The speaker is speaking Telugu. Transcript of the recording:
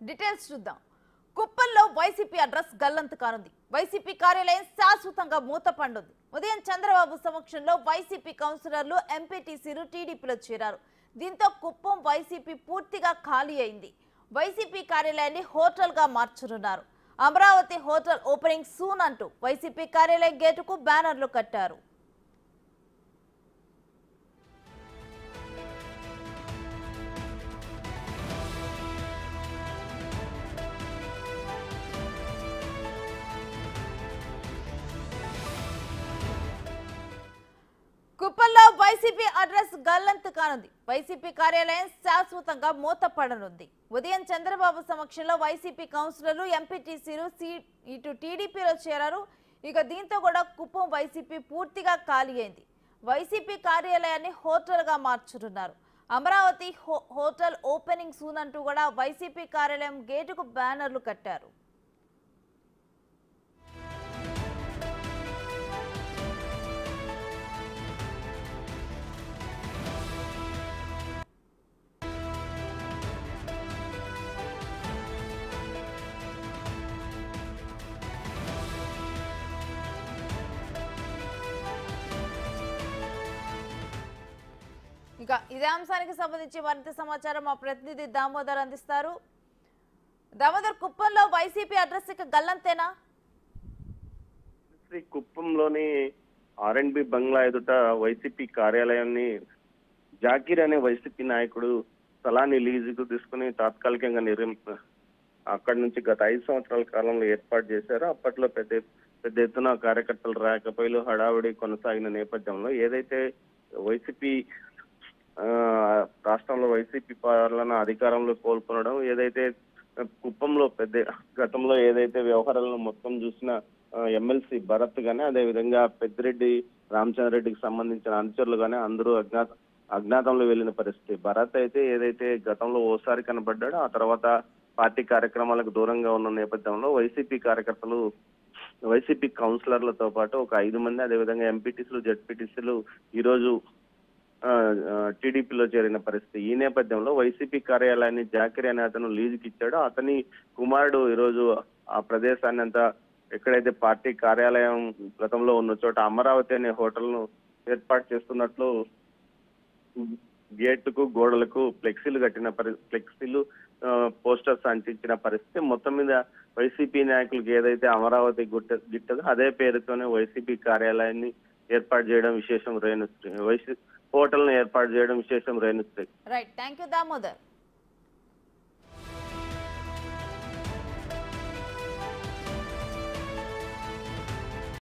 డీటెయిల్స్ చూద్దాం. కుప్పంలో వైసీపీ అడ్రస్ గల్లంతు కానుంది. వైసీపీ కార్యాలయం శాశ్వతంగా మూతపడుంది. ఉదయం చంద్రబాబు సమక్షంలో వైసీపీ కౌన్సిలర్లు ఎంపీటీసీలు టీడీపీలో చేరారు. దీంతో కుప్పం వైసీపీ పూర్తిగా ఖాళీ అయింది. వైసీపీ కార్యాలయాన్ని హోటల్గా మార్చనున్నారు. అమరావతి హోటల్ ఓపెనింగ్ సూన్ అంటూ వైసీపీ కార్యాలయం గేటుకు బ్యానర్లు కట్టారు. కుప్పంలో వైసీపీ అడ్రస్ గల్లంతు కానుంది. వైసీపీ కార్యాలయం శాశ్వతంగా మూతపడనుంది. ఉదయం చంద్రబాబు సమక్షంలో వైసీపీ కౌన్సిలర్లు ఎంపీటీసీలు ఇటు టీడీపీలో చేరారు. ఇక దీంతో కూడా కుప్పం వైసీపీ పూర్తిగా ఖాళీ అయింది. వైసీపీ కార్యాలయాన్ని హోటల్గా మార్చనున్నారు. అమరావతి హోటల్ ఓపెనింగ్ సూన్ అంటూ కూడా వైసీపీ కార్యాలయం గేటుకు బ్యానర్లు కట్టారు. ఇక ఇదే అంశానికి సంబంధించి మరింత సమాచారం మా ప్రతినిధి దామోదర్ అందిస్తారు. దామోదర్, కుప్పంలో వైసీపీ అడ్రస్ ఇక గల్లంతేనా? కుప్పంలోని R&B బంగ్లా ఎదుట వైసీపీ కార్యాలయాన్ని జాకీర్ అనే వైసీపీ నాయకుడు స్థలాన్ని లీజుకు తీసుకుని తాత్కాలికంగా అక్కడి నుంచి గత 5 సంవత్సరాల కాలంలో ఏర్పాటు చేశారు. అప్పట్లో పెద్ద ఎత్తున కార్యకర్తలు రాకపోయిలు హడావిడి కొనసాగిన నేపథ్యంలో ఏదైతే వైసీపీ రాష్ట్రంలో వైసీపీ పాలన అధికారంలో కోల్పోవడం, ఏదైతే కుప్పంలో గతంలో ఏదైతే వ్యవహారాలను మొత్తం చూసిన ఎమ్మెల్సీ భరత్ గానీ, అదేవిధంగా పెద్దిరెడ్డి రామచంద్రరెడ్డికి సంబంధించిన అనుచరులు గానీ అందరూ అజ్ఞాతంలో వెళ్లిన పరిస్థితి. భరత్ అయితే ఏదైతే గతంలో ఓసారి కనబడ్డాడో ఆ తర్వాత పార్టీ కార్యక్రమాలకు దూరంగా ఉన్న నేపథ్యంలో వైసీపీ కార్యకర్తలు, వైసీపీ కౌన్సిలర్లతో పాటు ఒక 5 మంది, అదేవిధంగా ఎంపీటీసీలు, జెడ్పీటీసీలు ఈరోజు టీడీపీలో చేరిన పరిస్థితి. ఈ నేపథ్యంలో వైసీపీ కార్యాలయాన్ని జాకీర్ అనే అతను లీజుకి ఇచ్చాడో అతని కుమారుడు ఈరోజు ఆ ప్రదేశాన్ని అంతా ఎక్కడైతే పార్టీ కార్యాలయం గతంలో ఉన్న చోట అమరావతి అనే హోటల్ను ఏర్పాటు చేస్తున్నట్లు గేటుకు గోడలకు ఫ్లెక్సీలు పోస్టర్స్ అంటించిన పరిస్థితి. మొత్తం మీద వైసీపీ నాయకులకు ఏదైతే అమరావతి గిట్టదో అదే పేరుతోనే వైసీపీ కార్యాలయాన్ని ఏర్పాటు చేయడం విశేషం రేణుశ్రీ, హోటల్ ను ఏర్పాటు చేయడం విశేషం Renusri. Right, thank you Damodar.